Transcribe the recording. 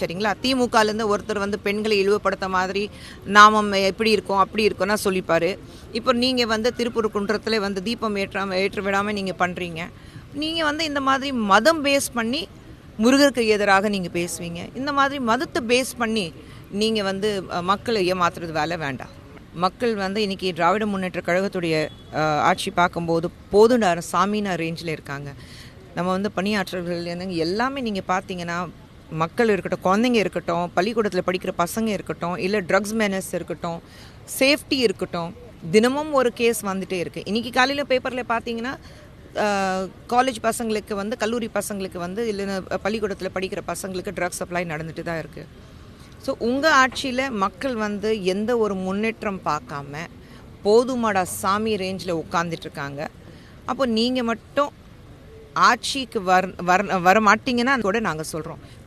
சரிங்களா? திமுகலேருந்து ஒருத்தர் வந்து பெண்களை இழிவுபடுத்த மாதிரி நாமம் எப்படி இருக்கோம் அப்படி இருக்கோன்னா சொல்லிப்பார். இப்போ நீங்கள் வந்து திருப்பூர் குன்றத்தில் வந்து தீபம் ஏற்ற விடாமல் நீங்கள் பண்ணுறீங்க. நீங்கள் வந்து இந்த மாதிரி மதம் பேஸ் பண்ணி முருகருக்கு எதிராக நீங்கள் பேசுவீங்க. இந்த மாதிரி மதத்தை பேஸ் பண்ணி நீங்கள் வந்து மக்களை ஏமாத்துறது வேலை வேண்டாம். மக்கள் வந்து இன்றைக்கி திராவிட முன்னேற்ற கழகத்துடைய ஆட்சி பார்க்கும்போது போதுண்டார சாமினார் ரேஞ்சில் இருக்காங்க. நம்ம வந்து பணியாற்றல்கள் எல்லாமே நீங்கள் பார்த்தீங்கன்னா மக்கள் இருக்கட்டும், குழந்தைங்க இருக்கட்டும், பள்ளிக்கூடத்தில் படிக்கிற பசங்க இருக்கட்டும், இல்லை ட்ரக்ஸ் மேனர்ஸ் இருக்கட்டும், சேஃப்டி இருக்கட்டும், தினமும் ஒரு கேஸ் வந்துகிட்டே இருக்குது. இன்றைக்கி காலையில் பேப்பரில் பார்த்தீங்கன்னா காலேஜ் பசங்களுக்கு வந்து கல்லூரி பசங்களுக்கு வந்து இல்லைன்னா பள்ளிக்கூடத்தில் படிக்கிற பசங்களுக்கு ட்ரக்ஸ் சப்ளை நடந்துட்டு தான் இருக்குது. ஸோ உங்கள் ஆட்சியில் மக்கள் வந்து எந்த ஒரு முன்னேற்றம் பார்க்காம போதுமாடா சாமி ரேஞ்சில் உட்காந்துட்ருக்காங்க. அப்போ நீங்கள் மட்டும் ஆட்சிக்கு வர மாட்டீங்கன்னா கூட நாங்கள் சொல்கிறோம்.